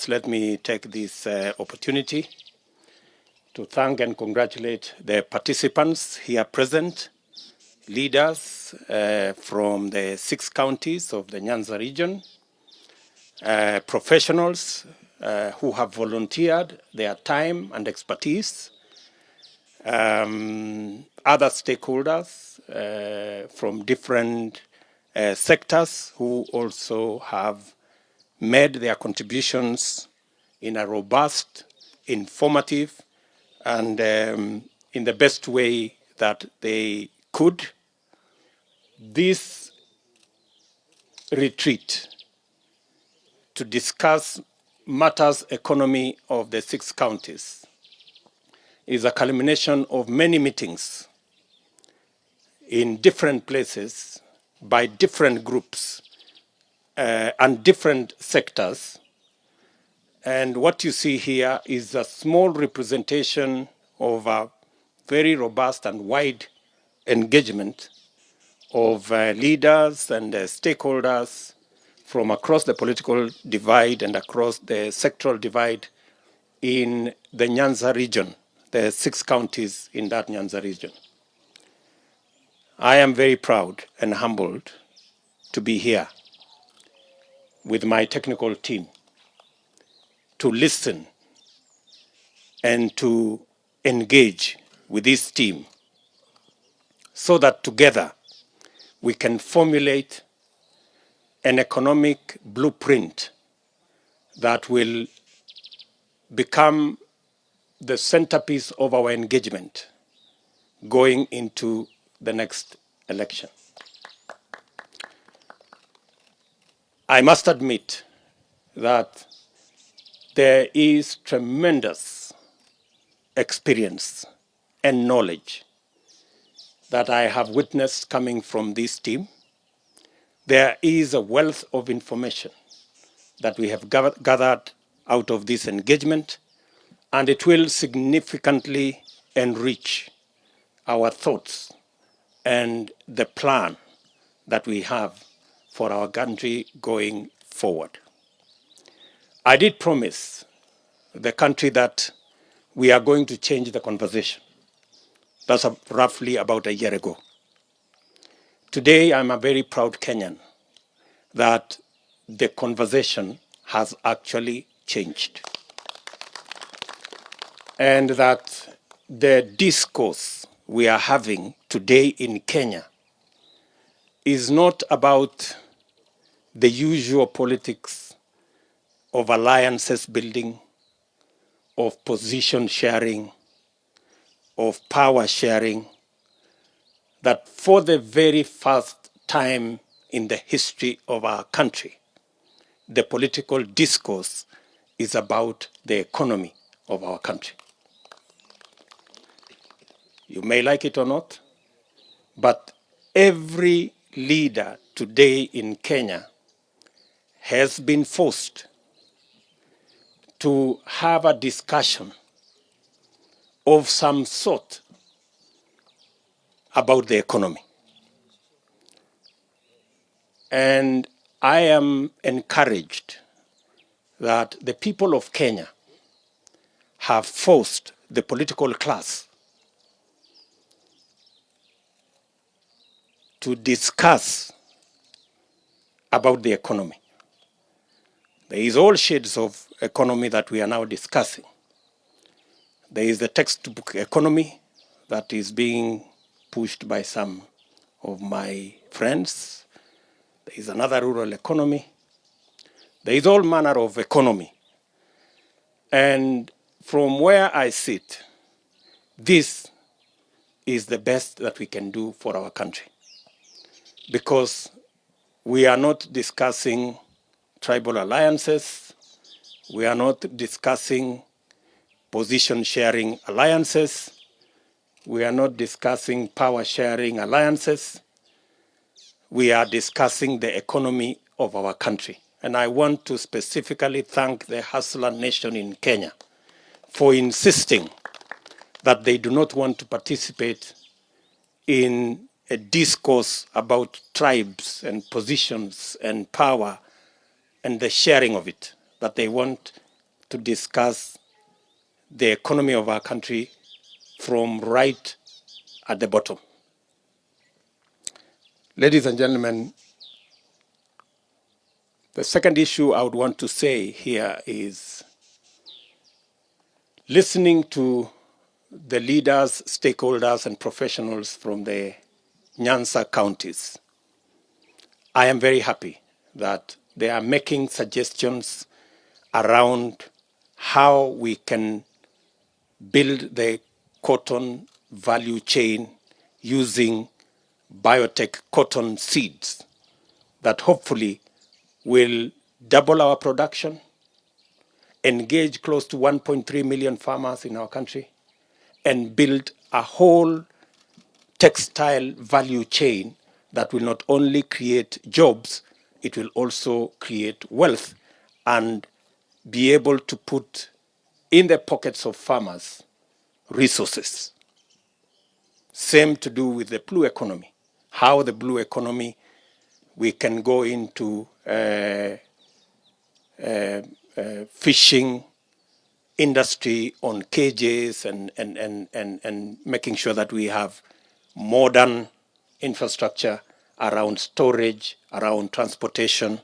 Let me take this opportunity to thank and congratulate the participants here present, leaders from the 6 counties of the Nyanza region, professionals who have volunteered their time and expertise, other stakeholders from different sectors who also have made their contributions in a robust, informative, and in the best way that they could. This retreat to discuss matters economy of the 6 counties is a culmination of many meetings in different places by different groups and different sectors. And what you see here is a small representation of a very robust and wide engagement of leaders and stakeholders from across the political divide and across the sectoral divide in the Nyanza region, the 6 counties in that Nyanza region. I am very proud and humbled to be here with my technical team to listen and to engage with this team so that together we can formulate an economic blueprint that will become the centerpiece of our engagement going into the next election. I must admit that there is tremendous experience and knowledge that I have witnessed coming from this team. There is a wealth of information that we have gathered out of this engagement, and it will significantly enrich our thoughts and the plan that we have for our country going forward. I did promise the country that we are going to change the conversation. That's roughly about a year ago. Today, I'm a very proud Kenyan that the conversation has actually changed. And that the discourse we are having today in Kenya is not about the usual politics of alliances building, of position sharing, of power sharing, that for the very first time in the history of our country, the political discourse is about the economy of our country. You may like it or not, but every leader today in Kenya has been forced to have a discussion of some sort about the economy. And I am encouraged that the people of Kenya have forced the political class to discuss about the economy. There is all shades of economy that we are now discussing. There is the textbook economy that is being pushed by some of my friends. There is another rural economy. There is all manner of economy. And from where I sit, this is the best that we can do for our country. Because we are not discussing tribal alliances. We are not discussing position sharing alliances. We are not discussing power sharing alliances. We are discussing the economy of our country. And I want to specifically thank the Hustler Nation in Kenya for insisting that they do not want to participate in a discourse about tribes and positions and power and the sharing of it, but they want to discuss the economy of our country from right at the bottom. Ladies and gentlemen, the second issue I would want to say here is listening to the leaders, stakeholders, and professionals from the Nyanza counties. I am very happy that they are making suggestions around how we can build the cotton value chain using biotech cotton seeds that hopefully will double our production, engage close to 1.3 million farmers in our country, and build a whole textile value chain that will not only create jobs, it will also create wealth and be able to put in the pockets of farmers resources. Same to do with the blue economy. How the blue economy, we can go into fishing industry on cages and making sure that we have modern infrastructure around storage, around transportation,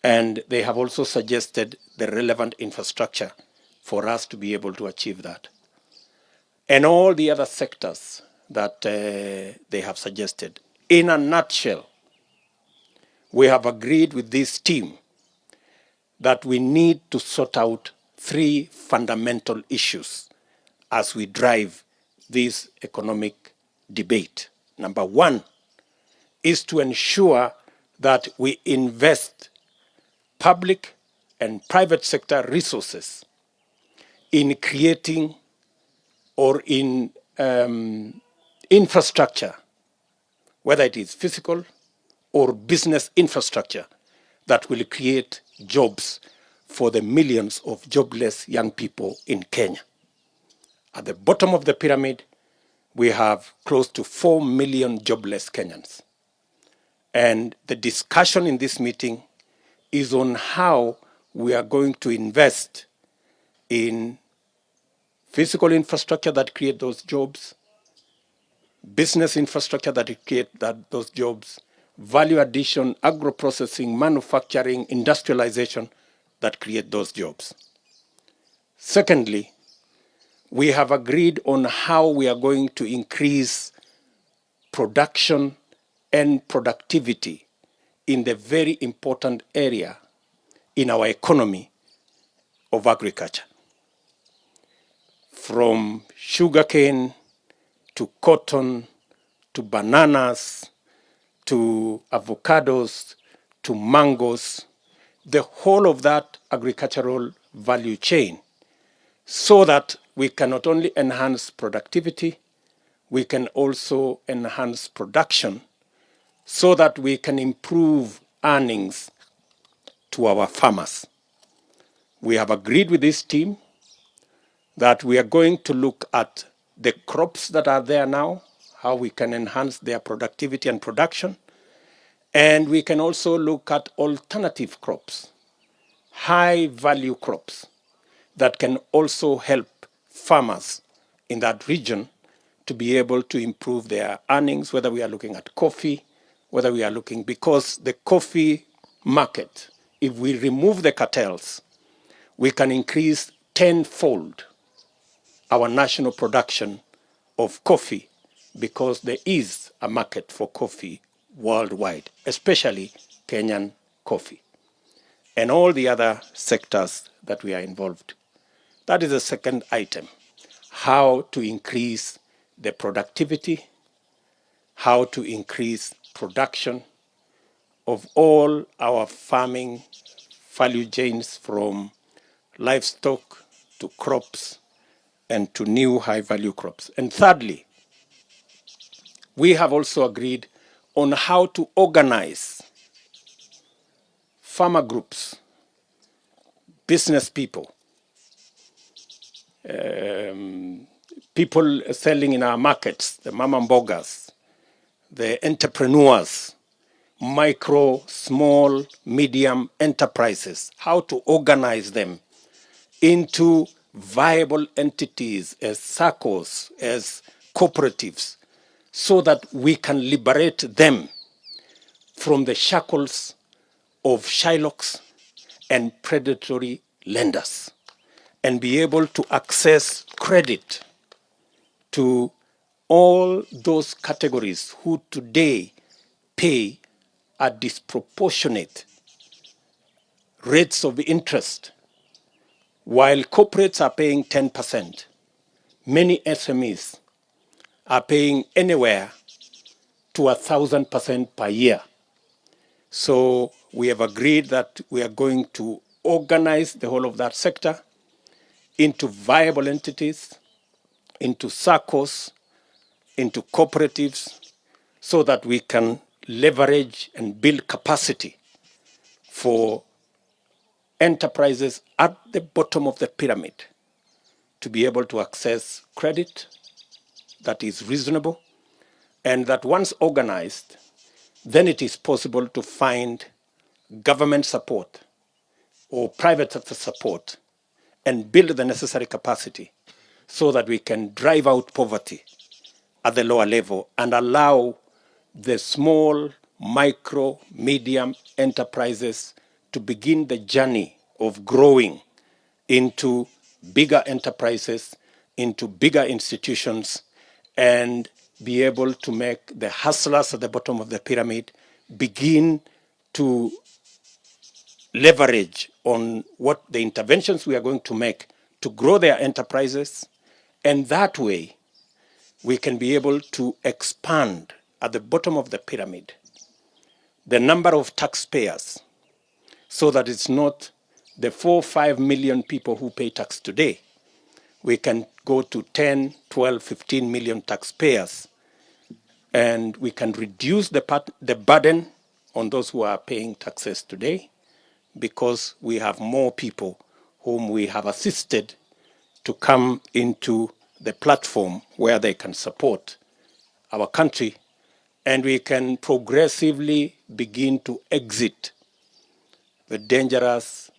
and they have also suggested the relevant infrastructure for us to be able to achieve that. And all the other sectors that they have suggested. In a nutshell, we have agreed with this team that we need to sort out three fundamental issues as we drive this economic debate. Number one is to ensure that we invest public and private sector resources in creating or in infrastructure, whether it is physical or business infrastructure, that will create jobs for the millions of jobless young people in Kenya. At the bottom of the pyramid, we have close to 4 million jobless Kenyans. And the discussion in this meeting is on how we are going to invest in physical infrastructure that create those jobs, business infrastructure that create those jobs, value addition, agro-processing, manufacturing, industrialization that create those jobs. Secondly, we have agreed on how we are going to increase production and productivity in the very important area in our economy of agriculture. From sugarcane to cotton to bananas to avocados to mangoes, the whole of that agricultural value chain, so that we can not only enhance productivity, we can also enhance production, so that we can improve earnings to our farmers. We have agreed with this team that we are going to look at the crops that are there now, how we can enhance their productivity and production, and we can also look at alternative crops, high value crops that can also help farmers in that region to be able to improve their earnings, whether we are looking at coffee, whether we are looking, because the coffee market, if we remove the cartels, we can increase tenfold our national production of coffee, because there is a market for coffee worldwide, especially Kenyan coffee, and all the other sectors that we are involved. That is the second item, how to increase the productivity, how to increase production of all our farming value chains, from livestock to crops and to new high-value crops. And thirdly, we have also agreed on how to organize farmer groups, business people, people selling in our markets, the mama mbogas, the entrepreneurs, micro, small, medium enterprises, how to organize them into viable entities as SACCOs, as cooperatives, so that we can liberate them from the shackles of Shylocks and predatory lenders and be able to access credit to all those categories who today pay a disproportionate rates of interest. While corporates are paying 10%, many SMEs are paying anywhere to 1,000% per year. So we have agreed that we are going to organize the whole of that sector into viable entities, into SACCOs, into cooperatives, so that we can leverage and build capacity for enterprises at the bottom of the pyramid to be able to access credit that is reasonable, and that once organized, then it is possible to find government support or private sector support and build the necessary capacity so that we can drive out poverty at the lower level and allow the small, micro, medium enterprises to begin the journey of growing into bigger enterprises, into bigger institutions, and be able to make the hustlers at the bottom of the pyramid begin to leverage on what the interventions we are going to make to grow their enterprises. And that way, we can be able to expand at the bottom of the pyramid the number of taxpayers so that it's not the 4 or 5 million people who pay tax today. We can go to 10, 12, 15 million taxpayers, and we can reduce the burden on those who are paying taxes today, because we have more people whom we have assisted to come into the platform where they can support our country, and we can progressively begin to exit the dangerous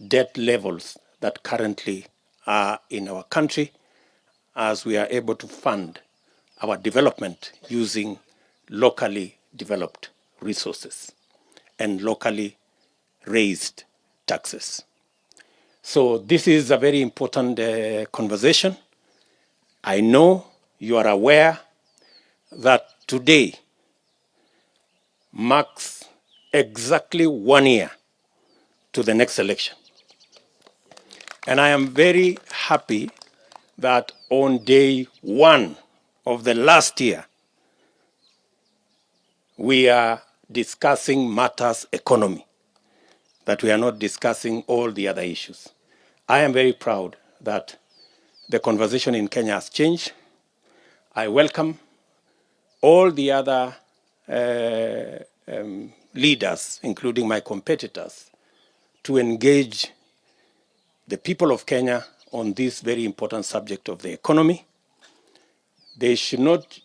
debt levels that currently are in our country, as we are able to fund our development using locally developed resources and locally raised taxes. So this is a very important conversation. I know you are aware that today marks exactly 1 year to the next election. And I am very happy that on day 1 of the last year, we are discussing matters economy, that we are not discussing all the other issues. I am very proud that the conversation in Kenya has changed. I welcome all the other leaders, including my competitors, to engage the people of Kenya on this very important subject of the economy. They should not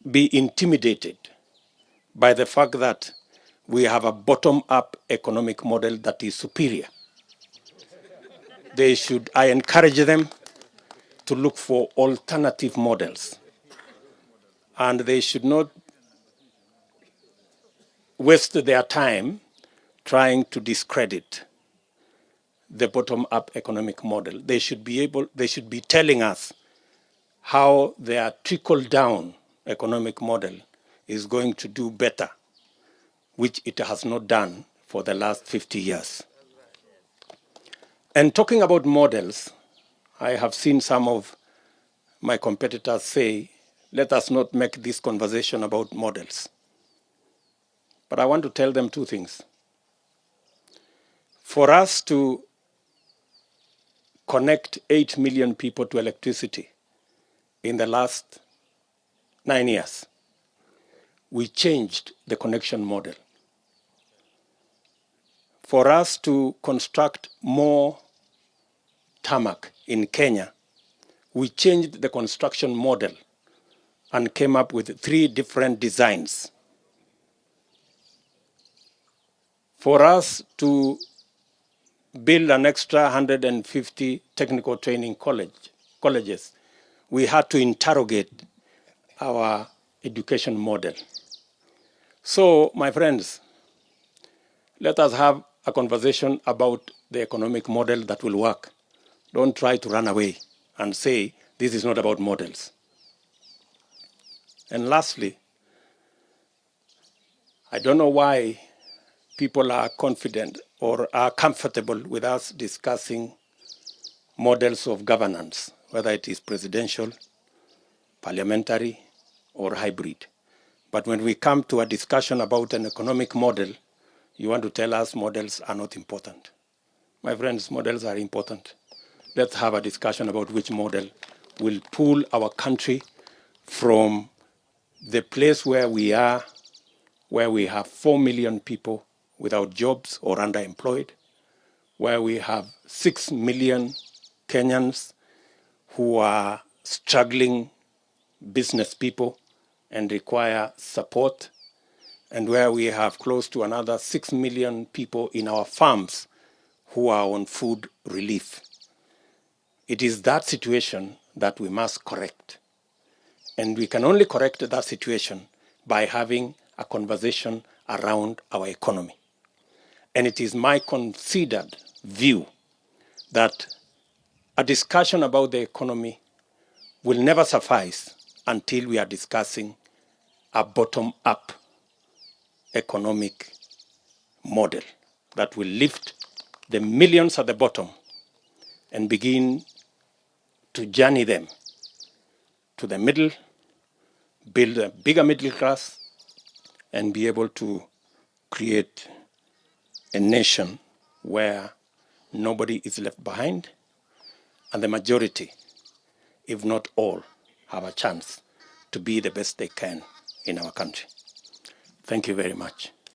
be intimidated by the fact that we have a bottom-up economic model that is superior. I encourage them to look for alternative models, and they should not waste their time trying to discredit the bottom-up economic model. They should be telling us how their trickle-down economic model is going to do better, which it has not done for the last 50 years. And talking about models, I have seen some of my competitors say, let us not make this conversation about models. But I want to tell them two things. For us to connect 8 million people to electricity in the last 9 years, we changed the connection model. For us to construct more tarmac in Kenya, we changed the construction model and came up with 3 different designs for us to build an extra 150 technical training colleges. We had to interrogate our education model. So, my friends, let us have a conversation about the economic model that will work. Don't try to run away and say this is not about models. And lastly, I don't know why people are confident or are comfortable with us discussing models of governance, whether it is presidential, parliamentary, or hybrid. But when we come to a discussion about an economic model, you want to tell us models are not important. My friends, models are important. Let's have a discussion about which model will pull our country from the place where we are, where we have 4 million people without jobs or underemployed, where we have 6 million Kenyans who are struggling business people and require support, and where we have close to another 6 million people in our farms who are on food relief. It is that situation that we must correct. And we can only correct that situation by having a conversation around our economy. And it is my considered view that a discussion about the economy will never suffice until we are discussing a bottom-up economic model that will lift the millions at the bottom and begin to journey them to the middle, build a bigger middle class, and be able to create a nation where nobody is left behind and the majority, if not all, have a chance to be the best they can in our country. Thank you very much.